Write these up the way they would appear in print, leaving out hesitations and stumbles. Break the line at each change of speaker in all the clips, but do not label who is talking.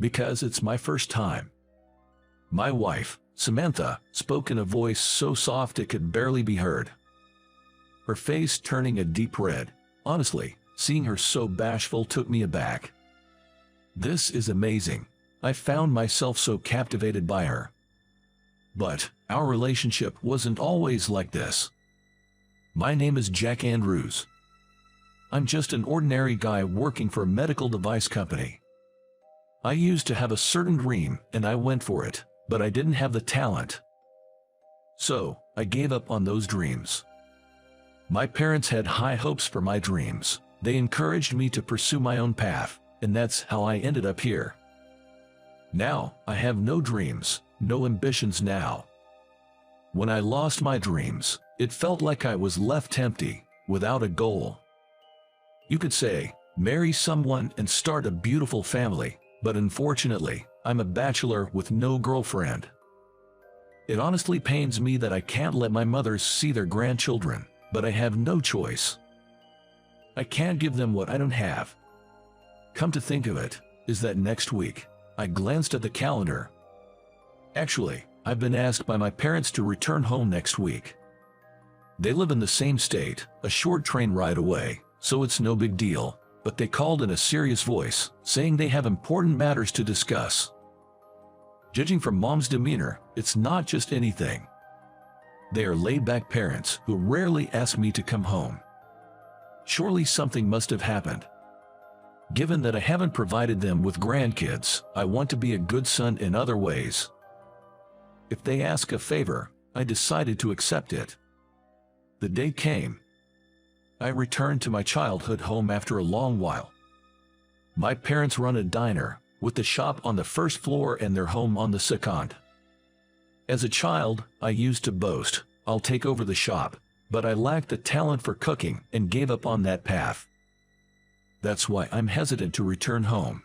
because it's my first time. My wife, Samantha, spoke in a voice so soft it could barely be heard, her face turning a deep red. Honestly, seeing her so bashful took me aback. This is amazing. I found myself so captivated by her. But our relationship wasn't always like this. My name is Jack Andrews. I'm just an ordinary guy working for a medical device company. I used to have a certain dream and I went for it, but I didn't have the talent. So, I gave up on those dreams. My parents had high hopes for my dreams. They encouraged me to pursue my own path, and that's how I ended up here. Now, I have no dreams, no ambitions now. When I lost my dreams, it felt like I was left empty, without a goal. You could say, marry someone and start a beautiful family, but unfortunately, I'm a bachelor with no girlfriend. It honestly pains me that I can't let my mothers see their grandchildren, but I have no choice. I can't give them what I don't have. Come to think of it, is that next week? I glanced at the calendar. Actually, I've been asked by my parents to return home next week. They live in the same state, a short train ride away, so it's no big deal, but they called in a serious voice, saying they have important matters to discuss. Judging from Mom's demeanor, it's not just anything. They are laid-back parents who rarely ask me to come home. Surely something must have happened. Given that I haven't provided them with grandkids, I want to be a good son in other ways. If they ask a favor, I decided to accept it. The day came. I returned to my childhood home after a long while. My parents run a diner, with the shop on the first floor and their home on the second. As a child, I used to boast, I'll take over the shop, but I lacked the talent for cooking and gave up on that path. That's why I'm hesitant to return home.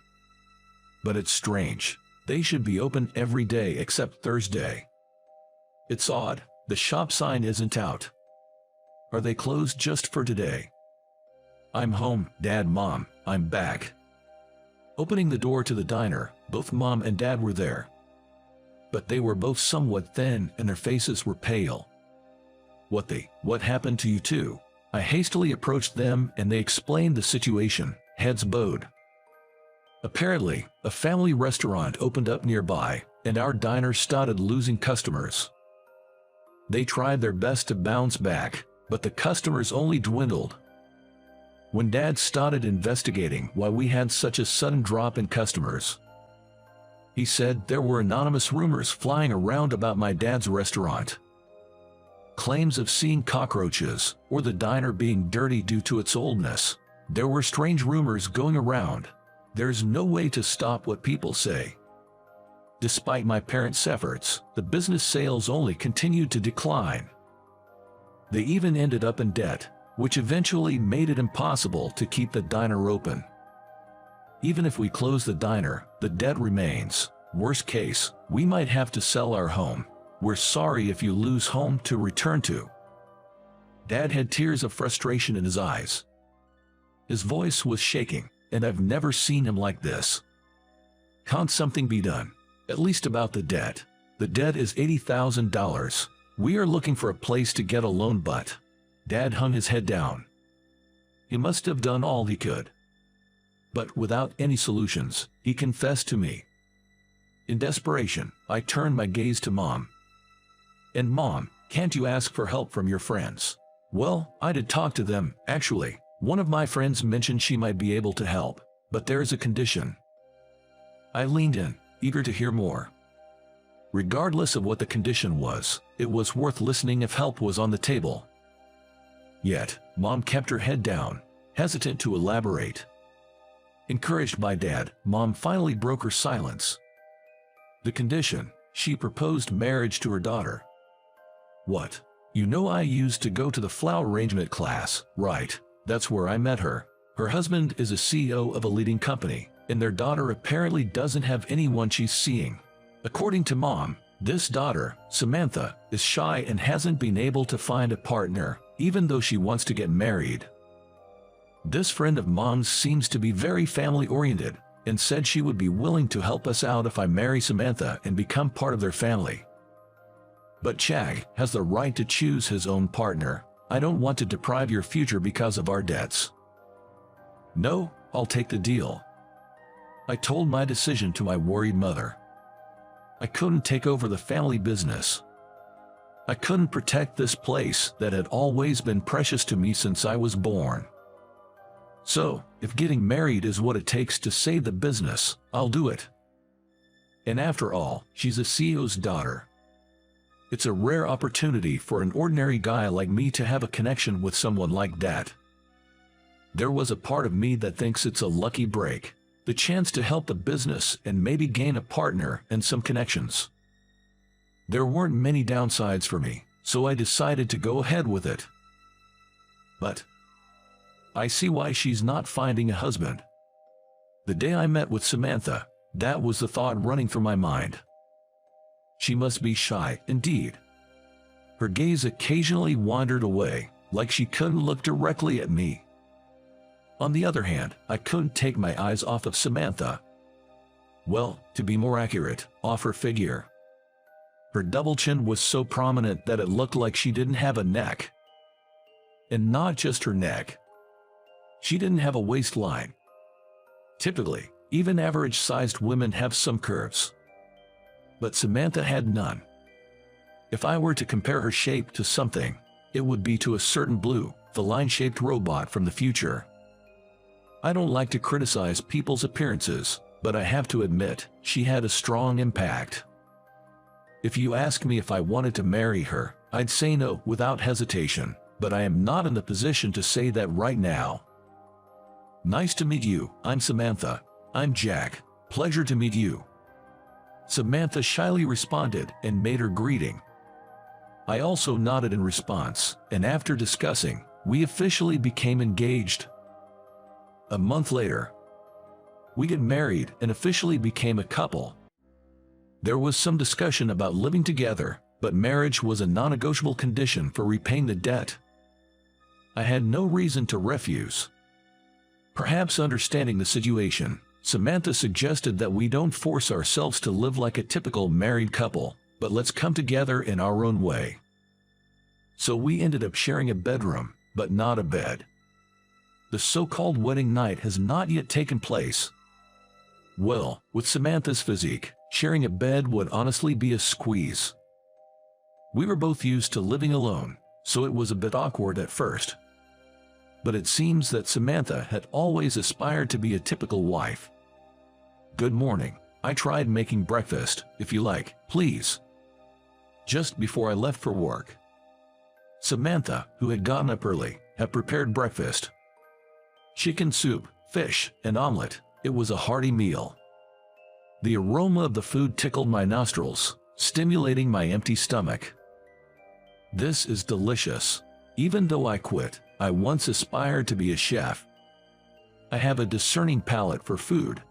But it's strange. They should be open every day except Thursday. It's odd, the shop sign isn't out. Are they closed just for today? I'm home, Dad, Mom, I'm back. Opening the door to the diner, both Mom and Dad were there. But they were both somewhat thin and their faces were pale. What happened to you two? I hastily approached them and they explained the situation, heads bowed. Apparently, a family restaurant opened up nearby, and our diner started losing customers. They tried their best to bounce back, but the customers only dwindled. When Dad started investigating why we had such a sudden drop in customers, he said there were anonymous rumors flying around about my dad's restaurant. Claims of seeing cockroaches, or the diner being dirty due to its oldness. There were strange rumors going around. There's no way to stop what people say. Despite my parents' efforts, the business sales only continued to decline. They even ended up in debt, which eventually made it impossible to keep the diner open. Even if we close the diner, the debt remains. Worst case, we might have to sell our home. We're sorry if you lose home to return to. Dad had tears of frustration in his eyes. His voice was shaking, and I've never seen him like this. Can't something be done? At least about the debt. The debt is $80,000. We are looking for a place to get a loan, but... Dad hung his head down. He must have done all he could. But without any solutions, he confessed to me. In desperation, I turned my gaze to Mom. And Mom, can't you ask for help from your friends? Well, I did talk to them, actually. One of my friends mentioned she might be able to help, but there is a condition. I leaned in, eager to hear more. Regardless of what the condition was, it was worth listening if help was on the table. Yet, Mom kept her head down, hesitant to elaborate. Encouraged by Dad, Mom finally broke her silence. The condition: she proposed marriage to her daughter. What? You know, I used to go to the flower arrangement class, right? That's where I met her. Her husband is a CEO of a leading company, and their daughter apparently doesn't have anyone she's seeing. According to Mom, this daughter, Samantha, is shy and hasn't been able to find a partner, even though she wants to get married. This friend of Mom's seems to be very family-oriented, and said she would be willing to help us out if I marry Samantha and become part of their family. But Jag has the right to choose his own partner. I don't want to deprive your future because of our debts. No, I'll take the deal. I told my decision to my worried mother. I couldn't take over the family business. I couldn't protect this place that had always been precious to me since I was born. So, if getting married is what it takes to save the business, I'll do it. And after all, she's a CEO's daughter. It's a rare opportunity for an ordinary guy like me to have a connection with someone like that. There was a part of me that thinks it's a lucky break, the chance to help the business and maybe gain a partner and some connections. There weren't many downsides for me, so I decided to go ahead with it. But I see why she's not finding a husband. The day I met with Samantha, that was the thought running through my mind. She must be shy, indeed. Her gaze occasionally wandered away, like she couldn't look directly at me. On the other hand, I couldn't take my eyes off of Samantha. Well, to be more accurate, off her figure. Her double chin was so prominent that it looked like she didn't have a neck. And not just her neck. She didn't have a waistline. Typically, even average-sized women have some curves. But Samantha had none. If I were to compare her shape to something, it would be to a certain blue, feline-shaped robot from the future. I don't like to criticize people's appearances, but I have to admit, she had a strong impact. If you ask me if I wanted to marry her, I'd say no without hesitation, but I am not in the position to say that right now. Nice to meet you, I'm Samantha. I'm Jack. Pleasure to meet you. Samantha shyly responded and made her greeting. I also nodded in response, and after discussing, we officially became engaged. A month later, we got married and officially became a couple. There was some discussion about living together, but marriage was a non-negotiable condition for repaying the debt. I had no reason to refuse. Perhaps understanding the situation, Samantha suggested that we don't force ourselves to live like a typical married couple, but let's come together in our own way. So we ended up sharing a bedroom, but not a bed. The so-called wedding night has not yet taken place. Well, with Samantha's physique, sharing a bed would honestly be a squeeze. We were both used to living alone, so it was a bit awkward at first. But it seems that Samantha had always aspired to be a typical wife. Good morning. I tried making breakfast, if you like, please. Just before I left for work. Samantha, who had gotten up early, had prepared breakfast. Chicken soup, fish, and omelet. It was a hearty meal. The aroma of the food tickled my nostrils, stimulating my empty stomach. This is delicious. Even though I quit, I once aspired to be a chef. I have a discerning palate for food.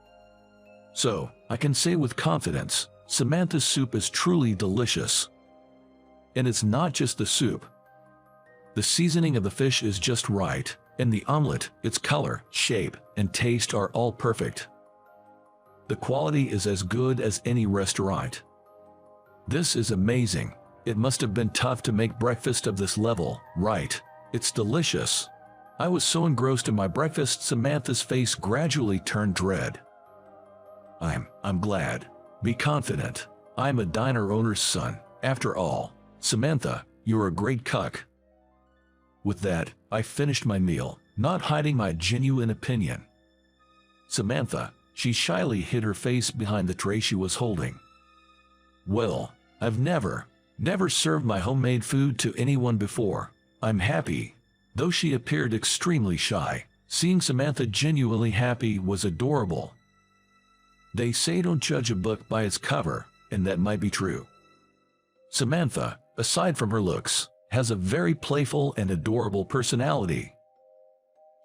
So, I can say with confidence, Samantha's soup is truly delicious. And it's not just the soup. The seasoning of the fish is just right, and the omelet, its color, shape, and taste are all perfect. The quality is as good as any restaurant. This is amazing. It must have been tough to make breakfast of this level, right? It's delicious. I was so engrossed in my breakfast, Samantha's face gradually turned red. I'm glad. Be confident. I'm a diner owner's son. After all, Samantha, you're a great cook. With that, I finished my meal, not hiding my genuine opinion. Samantha, she shyly hid her face behind the tray she was holding. Well, I've never served my homemade food to anyone before. I'm happy. Though she appeared extremely shy, seeing Samantha genuinely happy was adorable. They say don't judge a book by its cover, and that might be true. Samantha, aside from her looks, has a very playful and adorable personality.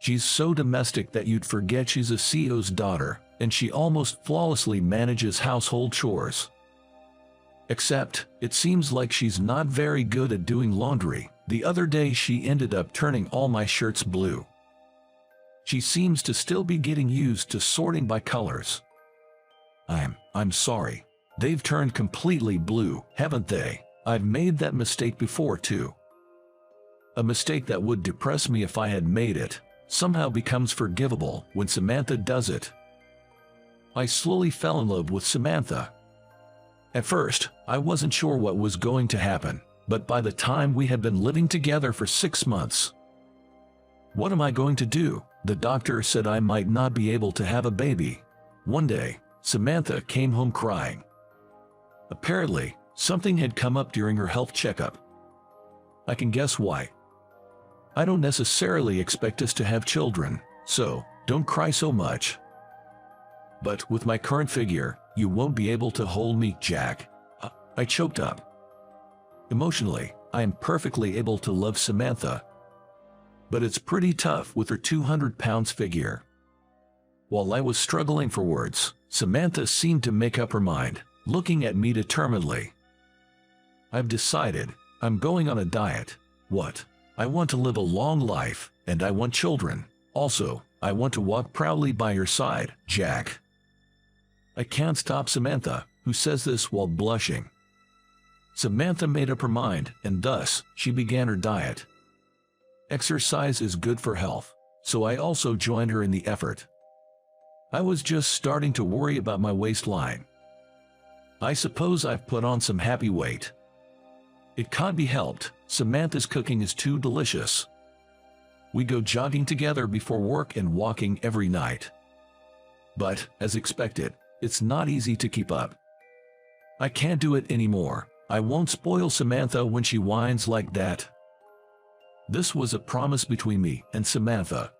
She's so domestic that you'd forget she's a CEO's daughter, and she almost flawlessly manages household chores. Except, it seems like she's not very good at doing laundry. The other day she ended up turning all my shirts blue. She seems to still be getting used to sorting by colors. I'm sorry. They've turned completely blue, haven't they? I've made that mistake before too. A mistake that would depress me if I had made it somehow becomes forgivable when Samantha does it. I slowly fell in love with Samantha. At first, I wasn't sure what was going to happen, but by the time we had been living together for 6 months, what am I going to do? The doctor said I might not be able to have a baby. One day, Samantha came home crying. Apparently, something had come up during her health checkup. I can guess why. I don't necessarily expect us to have children, so don't cry so much. But with my current figure, you won't be able to hold me, Jack. I choked up. Emotionally, I am perfectly able to love Samantha. But it's pretty tough with her 200-pound figure. While I was struggling for words, Samantha seemed to make up her mind, looking at me determinedly. I've decided, I'm going on a diet. What? I want to live a long life, and I want children. Also, I want to walk proudly by your side, Jack. I can't stop Samantha, who says this while blushing. Samantha made up her mind, and thus, she began her diet. Exercise is good for health, so I also joined her in the effort. I was just starting to worry about my waistline. I suppose I've put on some happy weight. It can't be helped, Samantha's cooking is too delicious. We go jogging together before work and walking every night. But, as expected, it's not easy to keep up. I can't do it anymore. I won't spoil Samantha when she whines like that. This was a promise between me and Samantha.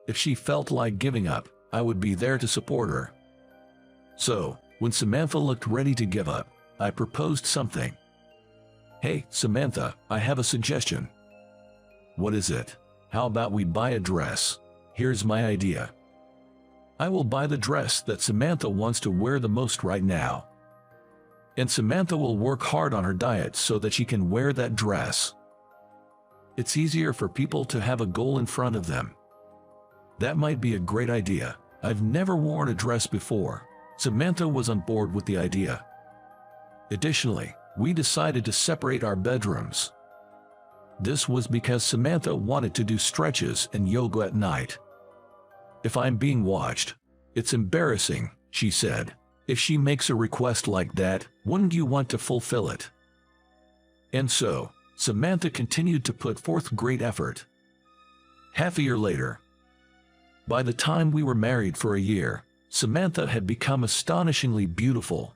If she felt like giving up, I would be there to support her. So, when Samantha looked ready to give up, I proposed something. Hey, Samantha, I have a suggestion. What is it? How about we buy a dress? Here's my idea. I will buy the dress that Samantha wants to wear the most right now. And Samantha will work hard on her diet so that she can wear that dress. It's easier for people to have a goal in front of them. That might be a great idea. I've never worn a dress before. Samantha was on board with the idea. Additionally, we decided to separate our bedrooms. This was because Samantha wanted to do stretches and yoga at night. If I'm being watched, it's embarrassing, she said. If she makes a request like that, wouldn't you want to fulfill it? And so, Samantha continued to put forth great effort. Half a year later, by the time we were married for a year, Samantha had become astonishingly beautiful.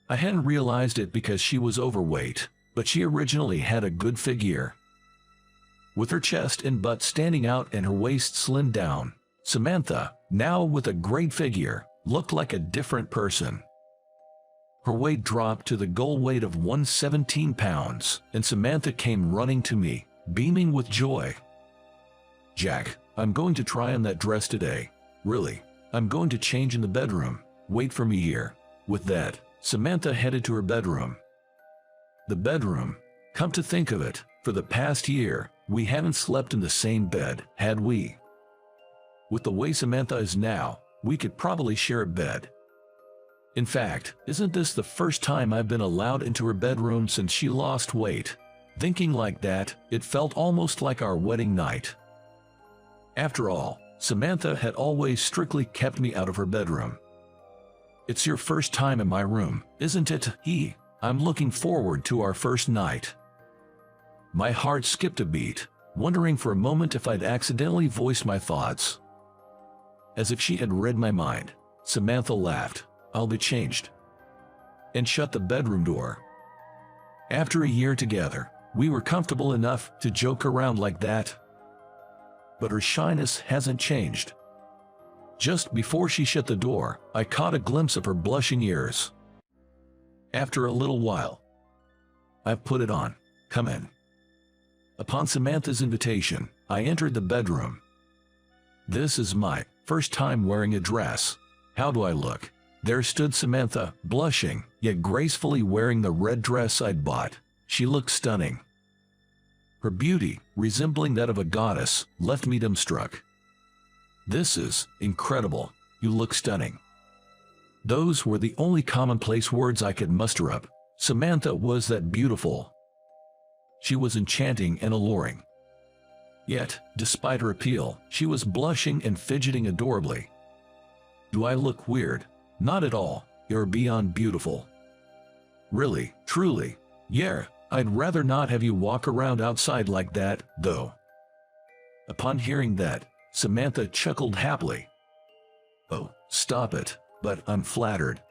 I hadn't realized it because she was overweight, but she originally had a good figure. With her chest and butt standing out and her waist slimmed down, Samantha, now with a great figure, looked like a different person. Her weight dropped to the goal weight of 117 pounds, and Samantha came running to me, beaming with joy. Jack, I'm going to try on that dress today. Really, I'm going to change in the bedroom. Wait for me here. With that, Samantha headed to her bedroom. The bedroom. Come to think of it, for the past year, we haven't slept in the same bed, had we? With the way Samantha is now, we could probably share a bed. In fact, isn't this the first time I've been allowed into her bedroom since she lost weight? Thinking like that, it felt almost like our wedding night. After all, Samantha had always strictly kept me out of her bedroom. It's your first time in my room, isn't it? I'm looking forward to our first night. My heart skipped a beat, wondering for a moment if I'd accidentally voiced my thoughts. As if she had read my mind, Samantha laughed. I'll be changed. And shut the bedroom door. After a year together, we were comfortable enough to joke around like that. But her shyness hasn't changed. Just before she shut the door, I caught a glimpse of her blushing ears. After a little while, I've put it on. Come in. Upon Samantha's invitation, I entered the bedroom. This is my first time wearing a dress. How do I look? There stood Samantha, blushing, yet gracefully wearing the red dress I'd bought. She looked stunning. Her beauty, resembling that of a goddess, left me dumbstruck. "This is incredible. You look stunning." Those were the only commonplace words I could muster up. Samantha was that beautiful. She was enchanting and alluring. Yet, despite her appeal, she was blushing and fidgeting adorably. Do I look weird? Not at all. You're beyond beautiful. Really, truly. Yeah, I'd rather not have you walk around outside like that, though. Upon hearing that, Samantha chuckled happily. Oh, stop it, but I'm flattered.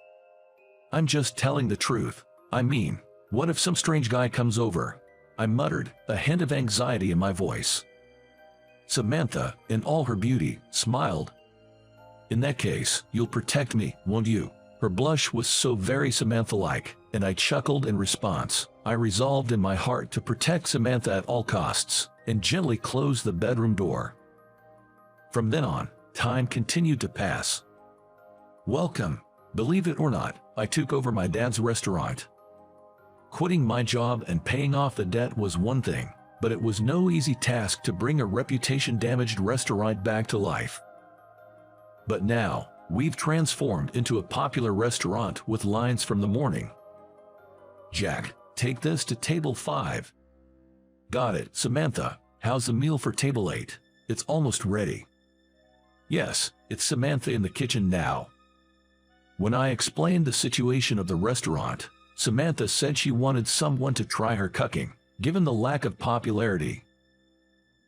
I'm just telling the truth. I mean, what if some strange guy comes over? I muttered, a hint of anxiety in my voice. Samantha, in all her beauty, smiled. In that case, you'll protect me, won't you? Her blush was so very Samantha-like, and I chuckled in response. I resolved in my heart to protect Samantha at all costs, and gently closed the bedroom door. From then on, time continued to pass. Welcome. Believe it or not, I took over my dad's restaurant. Quitting my job and paying off the debt was one thing, but it was no easy task to bring a reputation-damaged restaurant back to life. But now, we've transformed into a popular restaurant with lines from the morning. Jack, take this to table 5. Got it, Samantha. How's the meal for table 8? It's almost ready. Yes, it's Samantha in the kitchen now. When I explained the situation of the restaurant, Samantha said she wanted someone to try her cooking, given the lack of popularity.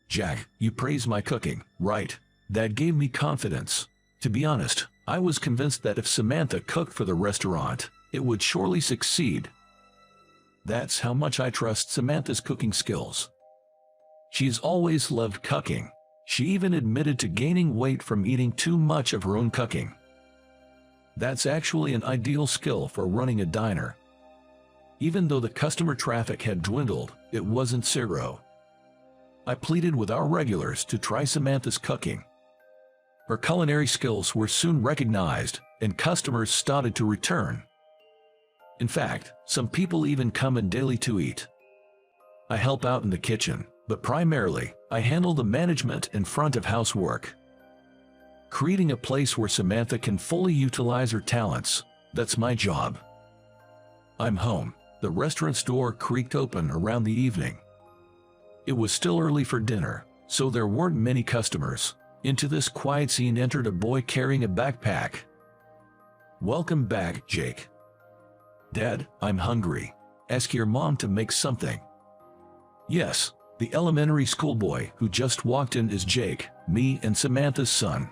Jack, you praise my cooking, right? That gave me confidence. To be honest, I was convinced that if Samantha cooked for the restaurant, it would surely succeed. That's how much I trust Samantha's cooking skills. She's always loved cooking. She even admitted to gaining weight from eating too much of her own cooking. That's actually an ideal skill for running a diner. Even though the customer traffic had dwindled, it wasn't zero. I pleaded with our regulars to try Samantha's cooking. Her culinary skills were soon recognized, and customers started to return. In fact, some people even come in daily to eat. I help out in the kitchen, but primarily, I handle the management and front of house work. Creating a place where Samantha can fully utilize her talents, that's my job. I'm home. The restaurant's door creaked open around the evening. It was still early for dinner, so there weren't many customers. Into this quiet scene entered a boy carrying a backpack. Welcome back, Jake. Dad, I'm hungry. Ask your mom to make something. Yes, the elementary school boy who just walked in is Jake, me and Samantha's son.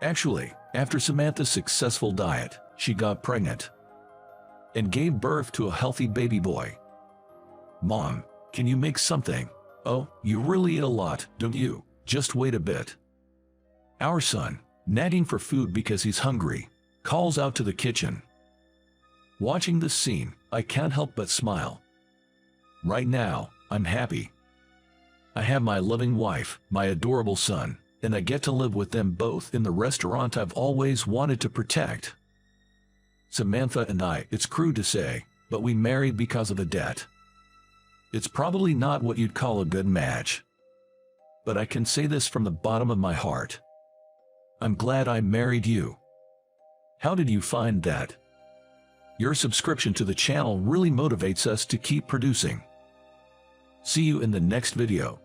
Actually, after Samantha's successful diet, she got pregnant and gave birth to a healthy baby boy. Mom, can you make something? Oh, you really eat a lot, don't you? Just wait a bit. Our son, nagging for food because he's hungry, calls out to the kitchen. Watching this scene, I can't help but smile. Right now, I'm happy. I have my loving wife, my adorable son, and I get to live with them both in the restaurant I've always wanted to protect. Samantha and I, it's crude to say, but we married because of a debt. It's probably not what you'd call a good match. But I can say this from the bottom of my heart. I'm glad I married you. How did you find that? Your subscription to the channel really motivates us to keep producing. See you in the next video.